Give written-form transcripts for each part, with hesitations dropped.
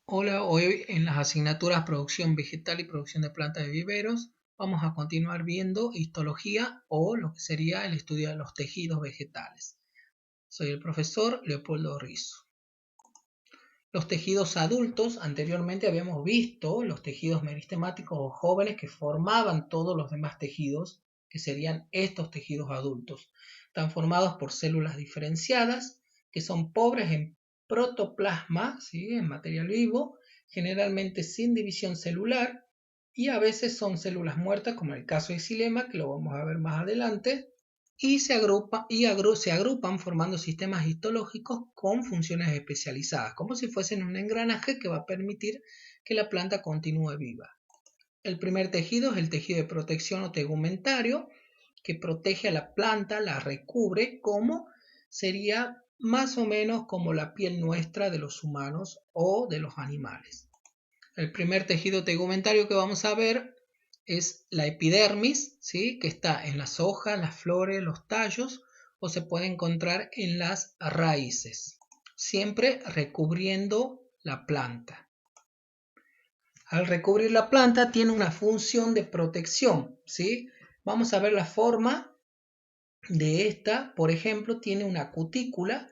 Hola, hoy en las asignaturas Producción Vegetal y Producción de Plantas de Viveros vamos a continuar viendo histología o lo que sería el estudio de los tejidos vegetales. Soy el profesor Leopoldo Rizzo. Los tejidos adultos, anteriormente habíamos visto los tejidos meristemáticos o jóvenes que formaban todos los demás tejidos, que serían estos tejidos adultos. Están formados por células diferenciadas, que son pobres en protoplasma, ¿sí? En material vivo, generalmente sin división celular, y a veces son células muertas, como en el caso de xilema, que lo vamos a ver más adelante, y se agrupan formando sistemas histológicos con funciones especializadas, como si fuesen un engranaje que va a permitir que la planta continúe viva. El primer tejido es el tejido de protección o tegumentario, que protege a la planta, la recubre, como sería más o menos como la piel nuestra de los humanos o de los animales. El primer tejido tegumentario que vamos a ver es la epidermis, ¿sí? Que está en las hojas, las flores, los tallos, o se puede encontrar en las raíces, siempre recubriendo la planta. Al recubrir la planta tiene una función de protección, ¿sí? Vamos a ver la forma de esta. Por ejemplo, tiene una cutícula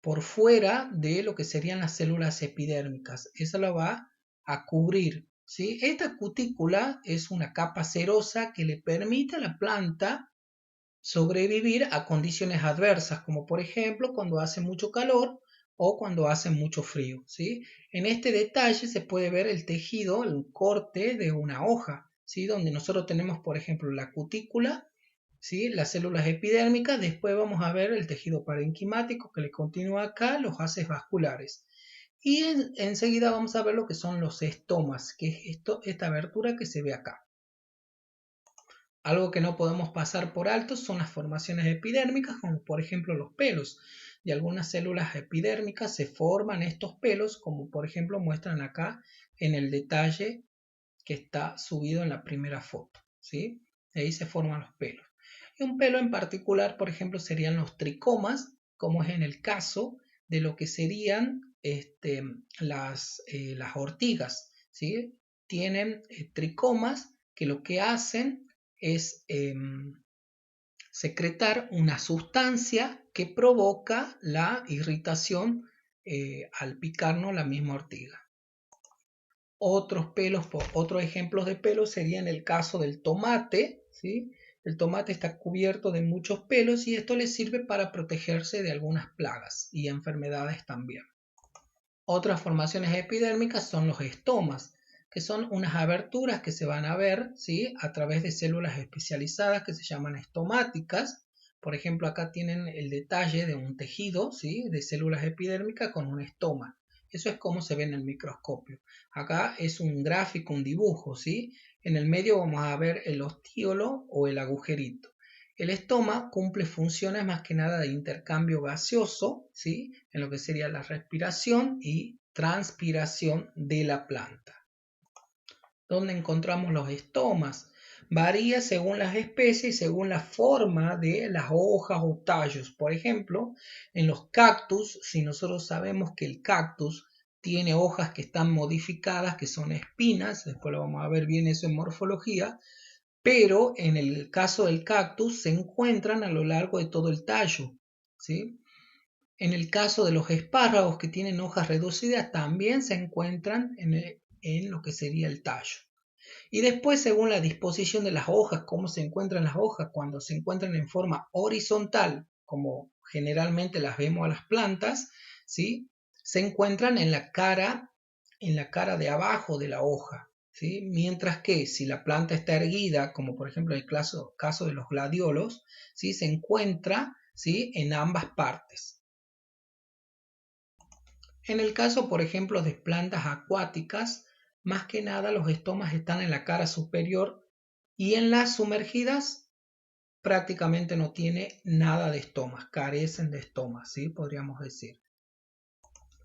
por fuera de lo que serían las células epidérmicas. Esa la va a cubrir, ¿sí? Esta cutícula es una capa cerosa que le permite a la planta sobrevivir a condiciones adversas, como por ejemplo cuando hace mucho calor o cuando hace mucho frío, ¿sí? En este detalle se puede ver el tejido, el corte de una hoja, ¿sí? Donde nosotros tenemos, por ejemplo, la cutícula, ¿sí? Las células epidérmicas. Después vamos a ver el tejido parenquimático que le continúa acá, los haces vasculares. Y enseguida vamos a ver lo que son los estomas, que es esta abertura que se ve acá. Algo que no podemos pasar por alto son las formaciones epidérmicas, como por ejemplo los pelos. De algunas células epidérmicas se forman estos pelos, como por ejemplo muestran acá en el detalle que está subido en la primera foto, ¿sí? Ahí se forman los pelos. Y un pelo en particular, por ejemplo, serían los tricomas, como es en el caso de lo que serían las ortigas, ¿sí? Tienen tricomas que lo que hacen es secretar una sustancia que provoca la irritación al picarnos la misma ortiga. Otros ejemplos de pelos serían el caso del tomate, ¿sí? El tomate está cubierto de muchos pelos y esto le sirve para protegerse de algunas plagas y enfermedades también. Otras formaciones epidérmicas son los estomas, que son unas aberturas que se van a ver, ¿sí? A través de células especializadas que se llaman estomáticas. Por ejemplo, acá tienen el detalle de un tejido, ¿sí? De células epidérmicas con un estoma. Eso es como se ve en el microscopio. Acá es un gráfico, un dibujo, ¿sí? En el medio vamos a ver el ostíolo o el agujerito. El estoma cumple funciones más que nada de intercambio gaseoso, ¿sí? En lo que sería la respiración y transpiración de la planta. ¿Dónde encontramos los estomas? Varía según las especies y según la forma de las hojas o tallos. Por ejemplo, en los cactus, si nosotros sabemos que el cactus tiene hojas que están modificadas, que son espinas, después lo vamos a ver bien eso en morfología, pero en el caso del cactus se encuentran a lo largo de todo el tallo, ¿sí? En el caso de los espárragos que tienen hojas reducidas también se encuentran en lo que sería el tallo. Y después, según la disposición de las hojas, cómo se encuentran las hojas, cuando se encuentran en forma horizontal, como generalmente las vemos a las plantas, ¿sí? Se encuentran en la cara de abajo de la hoja, ¿sí? Mientras que si la planta está erguida, como por ejemplo en el caso de los gladiolos, ¿sí? Se encuentra, ¿sí? En ambas partes. En el caso, por ejemplo, de plantas acuáticas, más que nada los estomas están en la cara superior y en las sumergidas prácticamente no tiene nada de estomas, carecen de estomas, ¿sí? Podríamos decir.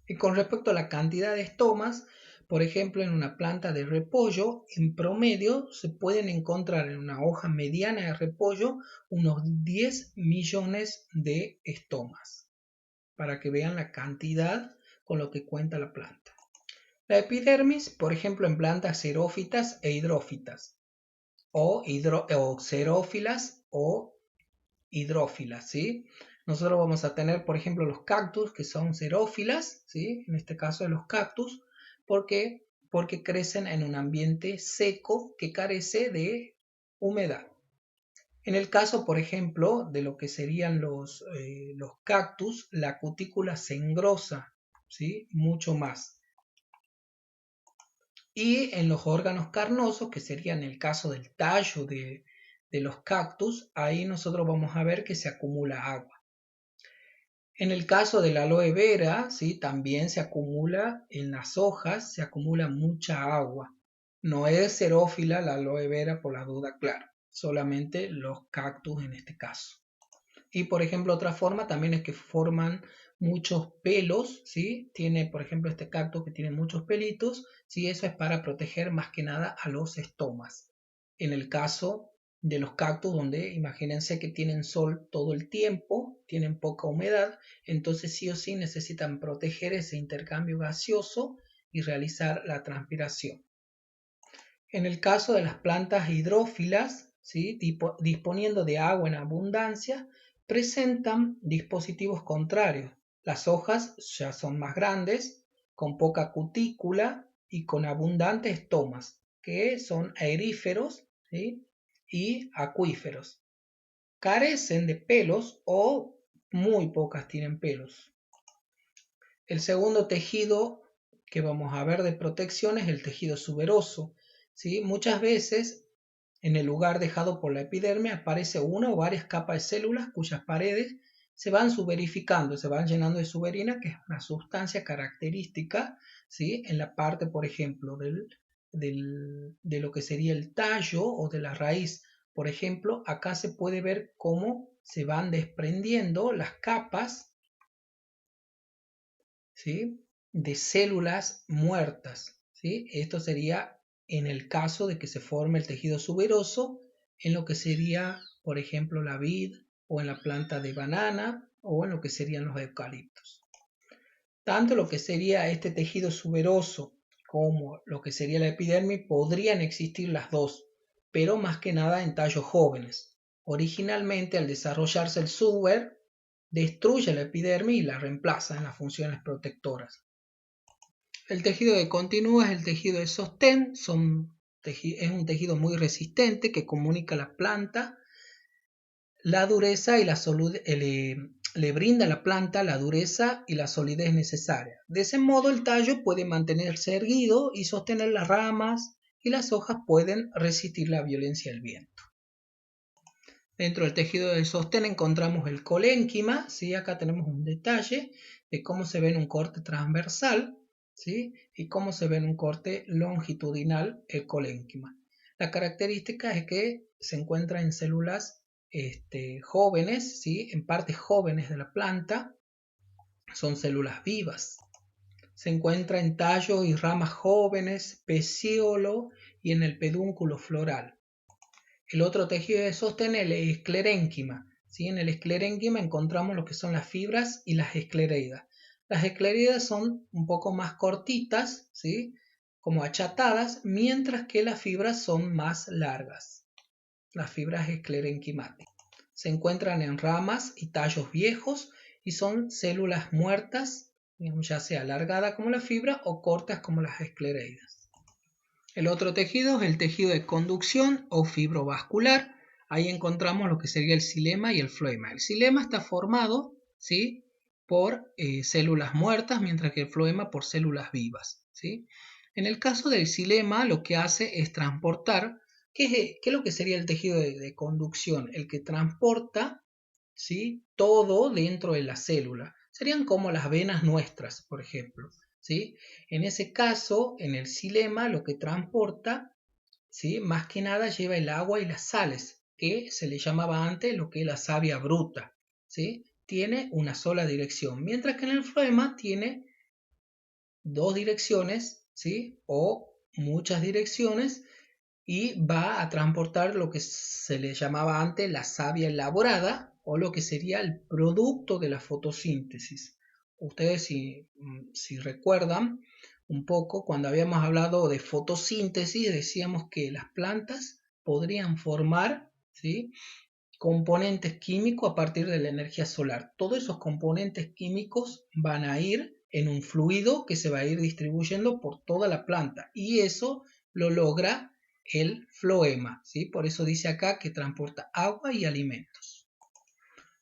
Y con respecto a la cantidad de estomas, por ejemplo, en una planta de repollo, en promedio se pueden encontrar en una hoja mediana de repollo unos 10 millones de estomas, para que vean la cantidad con lo que cuenta la planta. La epidermis, por ejemplo, en plantas xerófitas e hidrófitas, o xerófilas o hidrófilas, ¿sí? Nosotros vamos a tener, por ejemplo, los cactus, que son xerófilas, ¿sí? En este caso de los cactus, porque crecen en un ambiente seco que carece de humedad. En el caso, por ejemplo, de lo que serían los cactus, la cutícula se engrosa, ¿sí? Mucho más. Y en los órganos carnosos, que serían el caso del tallo de los cactus, ahí nosotros vamos a ver que se acumula agua. En el caso de la aloe vera, ¿sí? También se acumula en las hojas, se acumula mucha agua. No es xerófila la aloe vera, por la duda, claro, solamente los cactus en este caso. Y por ejemplo, otra forma también es que forman muchos pelos, ¿sí? Tiene, por ejemplo, este cactus que tiene muchos pelitos, ¿sí? Eso es para proteger más que nada a los estomas. En el caso de los cactus, donde imagínense que tienen sol todo el tiempo, tienen poca humedad, entonces sí o sí necesitan proteger ese intercambio gaseoso y realizar la transpiración. En el caso de las plantas hidrófilas, ¿sí? Disponiendo de agua en abundancia, presentan dispositivos contrarios. Las hojas ya son más grandes, con poca cutícula y con abundantes estomas, que son aeríferos, ¿sí? Y acuíferos. Carecen de pelos o muy pocas tienen pelos. El segundo tejido que vamos a ver de protección es el tejido suberoso, ¿sí? Muchas veces en el lugar dejado por la epidermis aparece una o varias capas de células cuyas paredes se van suberificando, se van llenando de suberina, que es una sustancia característica, ¿sí? En la parte, por ejemplo, de lo que sería el tallo o de la raíz. Por ejemplo, acá se puede ver cómo se van desprendiendo las capas, ¿sí? De células muertas, ¿sí? Esto sería en el caso de que se forme el tejido suberoso en lo que sería, por ejemplo, la vid o en la planta de banana o en lo que serían los eucaliptos. Tanto lo que sería este tejido suberoso como lo que sería la epidermis podrían existir las dos, pero más que nada en tallos jóvenes. Originalmente, al desarrollarse el suber, destruye la epidermis y la reemplaza en las funciones protectoras. El tejido de continuo es el tejido de sostén, es un tejido muy resistente que comunica a la planta la dureza y la solidez, le brinda a la planta la dureza y la solidez necesaria. De ese modo el tallo puede mantenerse erguido y sostener las ramas, y las hojas pueden resistir la violencia del viento. Dentro del tejido de sostén encontramos el colénquima, ¿sí? Acá tenemos un detalle de cómo se ve en un corte transversal, ¿sí? Y cómo se ve en un corte longitudinal el colénquima. La característica es que se encuentra en células jóvenes, ¿sí? En partes jóvenes de la planta, son células vivas. Se encuentra en tallos y ramas jóvenes, pecíolo y en el pedúnculo floral. El otro tejido de sostén es el esclerénquima, ¿sí? En el esclerénquima encontramos lo que son las fibras y las esclereidas. Las esclereidas son un poco más cortitas, ¿sí? Como achatadas, mientras que las fibras son más largas. Las fibras esclerénquimáticas se encuentran en ramas y tallos viejos y son células muertas, ya sea alargada como la fibra o cortas como las esclereidas. El otro tejido es el tejido de conducción o fibrovascular. Ahí encontramos lo que sería el xilema y el floema. El xilema está formado, ¿sí? Por células muertas, mientras que el floema por células vivas, ¿sí? En el caso del xilema, lo que hace es transportar. ¿Qué es lo que sería el tejido de conducción? El que transporta, ¿sí? Todo dentro de la célula. Serían como las venas nuestras, por ejemplo, ¿sí? En ese caso, en el xilema, lo que transporta, ¿sí? Más que nada lleva el agua y las sales, que se le llamaba antes lo que es la savia bruta, ¿sí? Tiene una sola dirección, mientras que en el floema tiene dos direcciones, ¿sí? O muchas direcciones, y va a transportar lo que se le llamaba antes la savia elaborada o lo que sería el producto de la fotosíntesis. Ustedes si recuerdan, un poco, cuando habíamos hablado de fotosíntesis, decíamos que las plantas podrían formar, ¿sí?, componentes químicos a partir de la energía solar. Todos esos componentes químicos van a ir en un fluido que se va a ir distribuyendo por toda la planta y eso lo logra el floema, ¿sí? Por eso dice acá que transporta agua y alimentos.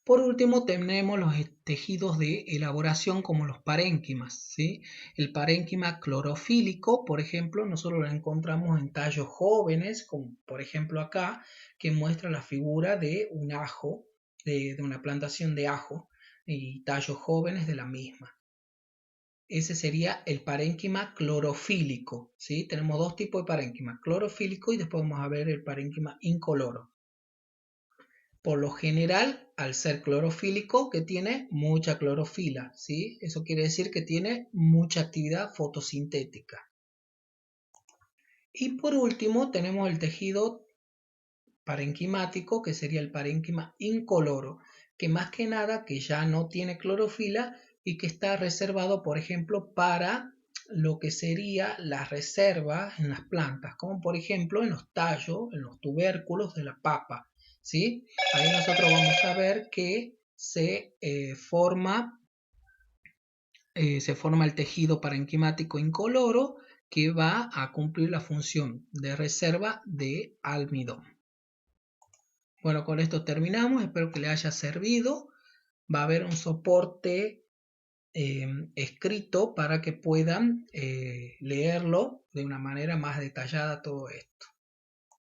Por último tenemos los tejidos de elaboración como los parénquimas, ¿sí? El parénquima clorofílico, por ejemplo, nosotros lo encontramos en tallos jóvenes, como por ejemplo acá, que muestra la figura de un ajo, de una plantación de ajo y tallos jóvenes de la misma. Ese sería el parénquima clorofílico, ¿sí? Tenemos dos tipos de parénquima, clorofílico y después vamos a ver el parénquima incoloro. Por lo general, al ser clorofílico, que tiene mucha clorofila, ¿sí? Eso quiere decir que tiene mucha actividad fotosintética. Y por último, tenemos el tejido parenquimático, que sería el parénquima incoloro, que más que nada que ya no tiene clorofila y que está reservado, por ejemplo, para lo que sería la reserva en las plantas, como por ejemplo en los tallos, en los tubérculos de la papa, ¿sí? Ahí nosotros vamos a ver que se forma el tejido parenquimático incoloro que va a cumplir la función de reserva de almidón. Bueno, con esto terminamos, espero que les haya servido. Va a haber un soporte escrito para que puedan leerlo de una manera más detallada todo esto.